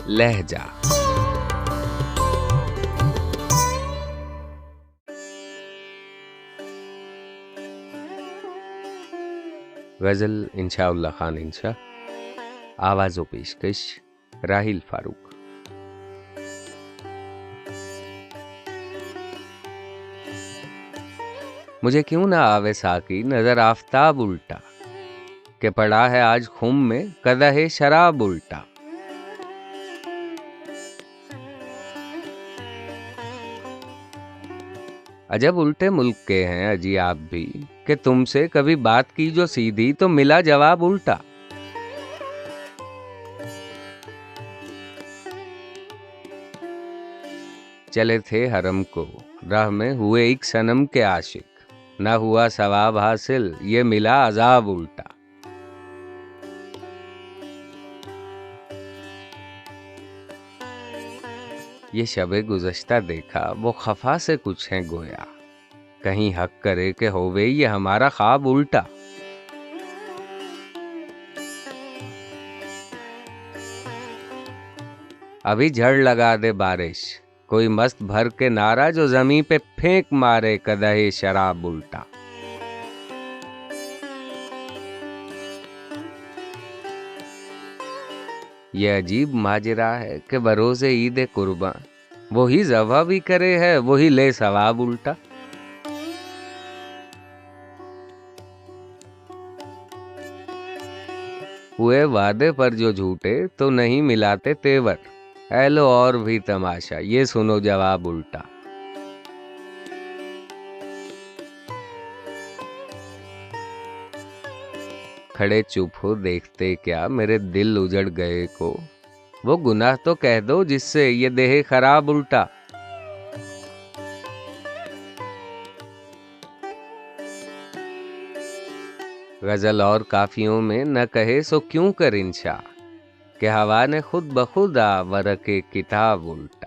लहजा। गजल इंशाउल्लाह खान इंशा, आवाज़ो पेशकश राहिल फारूक। मुझे क्यों ना आवे साकी नजर आफताब उल्टा, के पड़ा है आज खुम में कदह शराब उल्टा। अजब उल्टे मुल्क के हैं अजी आप भी, कि तुमसे कभी बात की जो सीधी तो मिला जवाब उल्टा। चले थे हरम को राह में हुए एक सनम के आशिक, ना हुआ सवाब हासिल ये मिला अजाब उल्टा। ये शबे गुज़श्ता देखा वो खफा से कुछ है गोया, कहीं हक करे के होवे ये हमारा ख्वाब उल्टा। अभी झड़ लगा दे बारिश कोई मस्त भर के नारा, जो जमीन पे फेंक मारे कदह शराब उल्टा। ये अजीब माजरा है कि बरोज़े ईद कुर्बां वही ज़बह भी करे है वही ले सवाब उल्टा। हुए वादे पर जो झूठे तो नहीं मिलाते तेवर, ऐ लो और भी तमाशा ये सुनो जवाब उल्टा। खड़े चुप हो देखते क्या मेरे दिल उजड़ गए को, वो गुनाह तो कह दो जिससे ये देह खराब उल्टा। गजल और काफियों में न कहे सो क्यों कर इंशा, कि हवा ने खुद बखुद वरके किताब उल्टा।